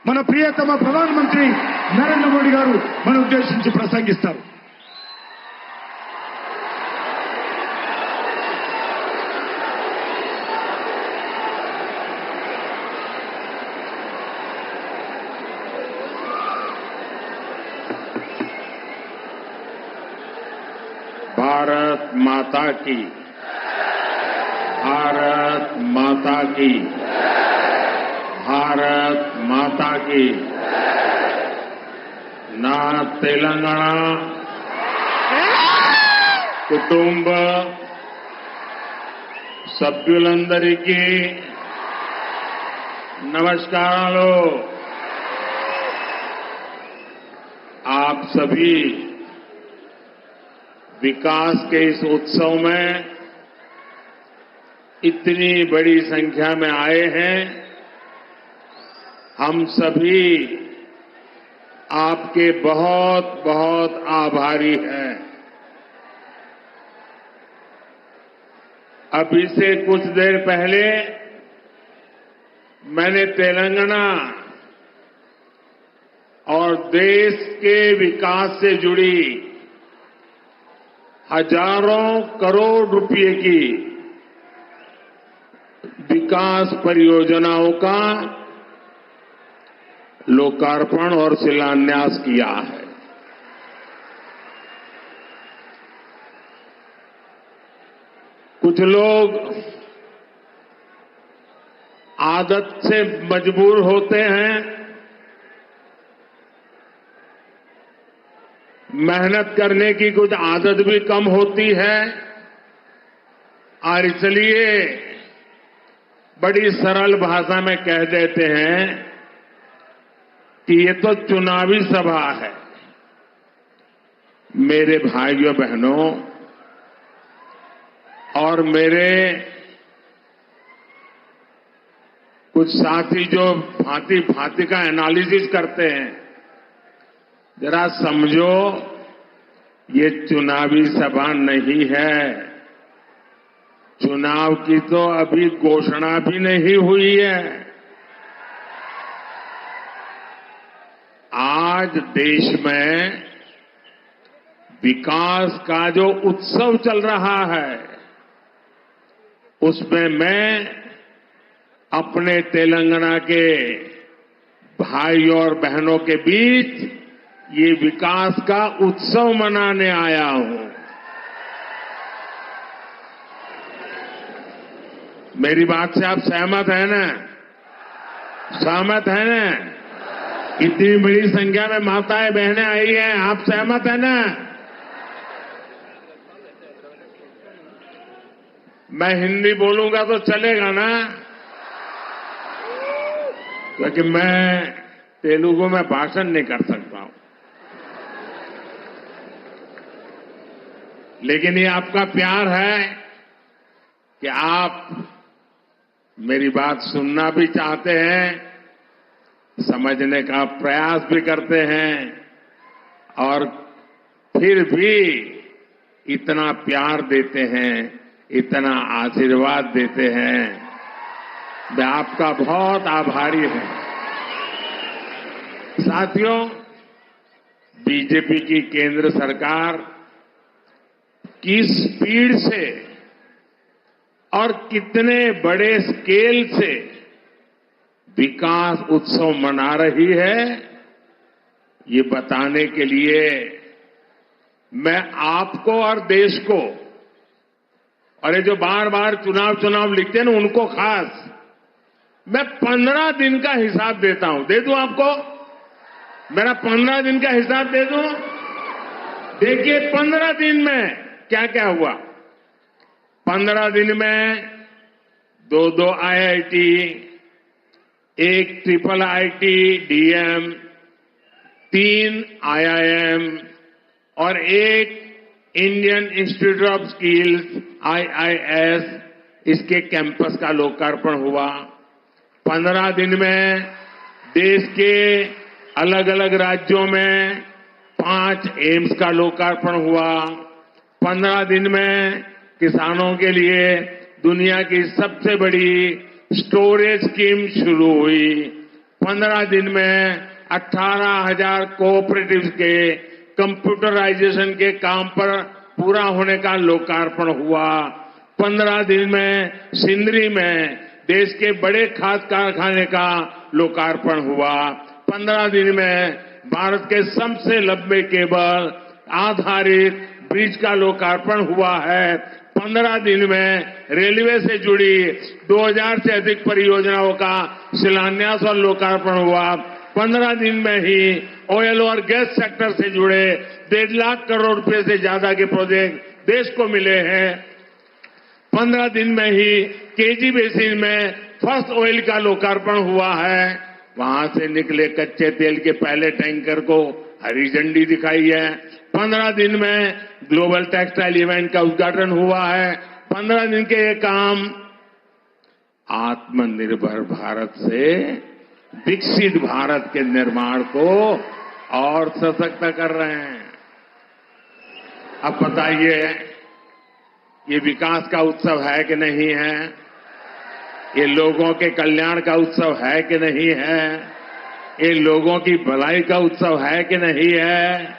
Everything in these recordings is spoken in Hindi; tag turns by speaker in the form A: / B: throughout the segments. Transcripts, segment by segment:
A: మన ప్రియతమ ప్రధానమంత్రి నరేంద్ర మోడీ గారు మన ఉద్దేశించి ప్రసంగిస్తారు.
B: भारत माता की, भारत माता की, भारत माता की. నా తెలంగాణ కుటుంబ సభ్యులందరికీ నమస్కారాలు. आप सभी विकास के इस उत्सव में इतनी बड़ी संख्या में आए हैं. हम सभी आपके बहुत बहुत आभारी हैं. अभी से कुछ देर पहले मैंने तेलंगाना और देश के विकास से जुड़ी हजारों करोड़ रुपए की विकास परियोजनाओं का लोकार्पण और शिलान्यास किया है. कुछ लोग आदत से मजबूर होते हैं, मेहनत करने की कुछ आदत भी कम होती है और इसलिए बड़ी सरल भाषा में कह देते हैं कि ये तो चुनावी सभा है. मेरे भाइयों बहनों और मेरे कुछ साथी जो भांति भांति का एनालिसिस करते हैं, जरा समझो ये चुनावी सभा नहीं है. चुनाव की तो अभी घोषणा भी नहीं हुई है. आज देश में विकास का जो उत्सव चल रहा है उसमें मैं अपने तेलंगाना के भाइयों और बहनों के बीच ये विकास का उत्सव मनाने आया हूं. मेरी बात से आप सहमत हैं ना? सहमत हैं ना? इतनी बड़ी संख्या में माताएं बहनें आई हैं, आप सहमत हैं ना? मैं हिंदी बोलूंगा तो चलेगा ना? क्योंकि मैं तेलुगु में भाषण नहीं कर सकता हूं. लेकिन ये आपका प्यार है कि आप मेरी बात सुनना भी चाहते हैं, समझने का प्रयास भी करते हैं और फिर भी इतना प्यार देते हैं, इतना आशीर्वाद देते हैं. मैं आपका बहुत आभारी हूं. साथियों, बीजेपी की केंद्र सरकार किस स्पीड से और कितने बड़े स्केल से विकास उत्सव मना रही है, ये बताने के लिए मैं आपको और देश को, और ये जो बार बार चुनाव लिखते हैं ना उनको खास, मैं 15 दिन का हिसाब देता हूं. दे दूं आपको? मेरा 15 दिन का हिसाब दे दूं? देखिए 15 दिन में क्या क्या हुआ. 15 दिन में 2 IIT, एक IIIT DM, 3 IIM और एक Indian institute of skills IIS, इसके कैंपस का लोकार्पण हुआ. 15 दिन में देश के अलग अलग राज्यों में 5 एम्स का लोकार्पण हुआ. 15 दिन में किसानों के लिए दुनिया की सबसे बड़ी स्टोरेज स्कीम शुरू हुई. 15 दिन में 18,000 कोऑपरेटिव्स के कंप्यूटराइजेशन के काम पर पूरा होने का लोकार्पण हुआ। 15 दिन में सिंदरी में देश के बड़े खाद कारखाने का लोकार्पण हुआ। 15 दिन में भारत के सबसे लंबे केबल आधारित ब्रिज का लोकार्पण हुआ है। 15 दिन में रेलवे से जुड़ी 2000 से अधिक परियोजनाओं का शिलान्यास और लोकार्पण हुआ। 15 दिन में ही ऑयल और गैस सेक्टर से जुड़े 1.5 लाख करोड़ रुपए से ज्यादा के प्रोजेक्ट देश को मिले हैं। 15 दिन में ही केजी बेसिन में फर्स्ट ऑयल का लोकार्पण हुआ है। वहां से निकले कच्चे तेल के पहले टैंकर को हरी झंडी दिखाई है। 15 दिन में ग्लोबल टेक्सटाइल इवेंट का उद्घाटन हुआ है। 15 दिन के ये काम आत्मनिर्भर भारत से विकसित भारत के निर्माण को और सशक्त कर रहे हैं। अब बताइए, ये विकास का उत्सव है कि नहीं है? ये लोगों के कल्याण का उत्सव है कि नहीं है? ये लोगों की भलाई का उत्सव है कि नहीं है?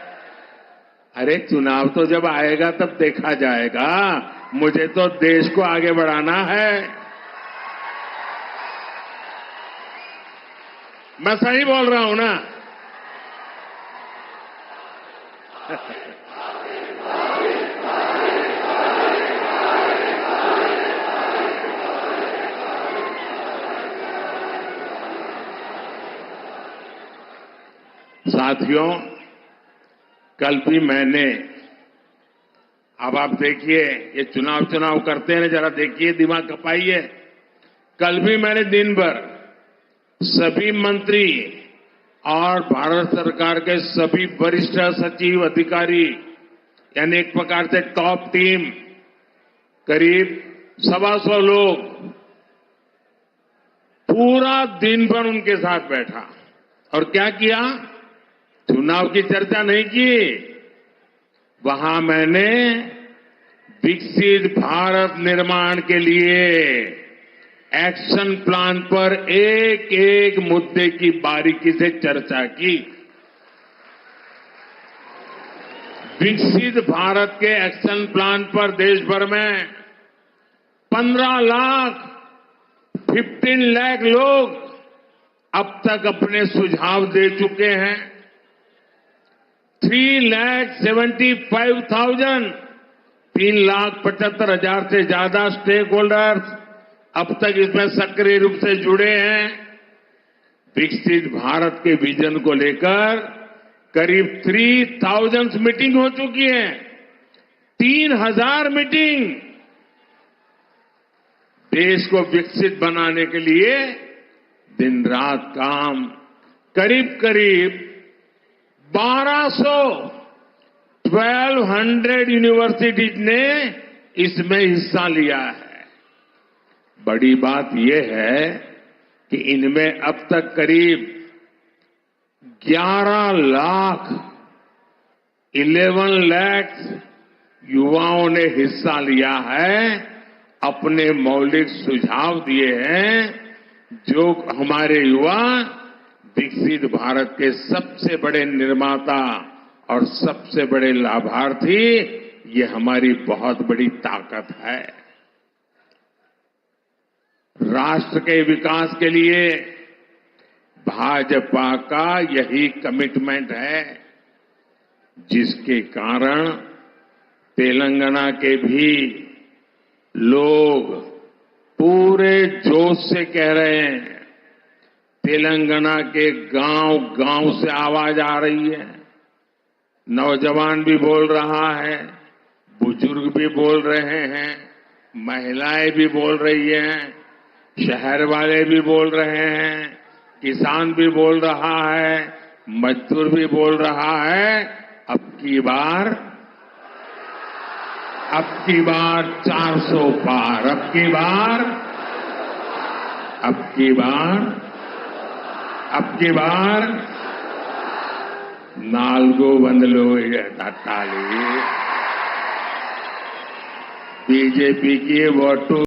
B: अरे चुनाव तो जब आएगा तब देखा जाएगा। मुझे तो देश को आगे बढ़ाना है। मैं सही बोल रहा हूं ना? साथियों, कल भी मैंने, अब आप देखिए, ये चुनाव करते हैं, जरा देखिए, दिमाग खपाइए। कल भी मैंने दिन भर सभी मंत्री और भारत सरकार के सभी वरिष्ठ सचिव अधिकारी, यानी एक प्रकार से टॉप टीम, करीब 125 लोग, पूरा दिन भर उनके साथ बैठा और क्या किया? चुनाव की चर्चा नहीं की। वहां मैंने विकसित भारत निर्माण के लिए एक्शन प्लान पर एक एक मुद्दे की बारीकी से चर्चा की। विकसित भारत के एक्शन प्लान पर देश भर में 15 लाख लोग अब तक अपने सुझाव दे चुके हैं। 3,75,000 से ज्यादा स्टेक होल्डर्स अब तक इसमें सक्रिय रूप से जुड़े हैं। विकसित भारत के विजन को लेकर करीब 3,000 मीटिंग हो चुकी है। 3,000 मीटिंग। देश को विकसित बनाने के लिए दिन रात काम, करीब 1200 यूनिवर्सिटीज ने इसमें हिस्सा लिया है। बड़ी बात यह है कि इनमें अब तक करीब 11 लाख युवाओं ने हिस्सा लिया है, अपने मौलिक सुझाव दिए हैं, जो हमारे युवा विकसित भारत के सबसे बड़े निर्माता और सबसे बड़े लाभार्थी, ये हमारी बहुत बड़ी ताकत है। राष्ट्र के विकास के लिए भाजपा का यही कमिटमेंट है, जिसके कारण तेलंगाना के भी लोग पूरे जोश से कह रहे हैं। तेलंगाना के गांव से आवाज आ रही है। नौजवान भी बोल रहा है, बुजुर्ग भी बोल रहे हैं, महिलाएं भी बोल रही हैं, शहर वाले भी बोल रहे हैं, किसान भी बोल रहा है, मजदूर भी बोल रहा है। अब की बार 400 पार, अब की बार 4 వందలు తట్టాలి। बीजेपी की वोटू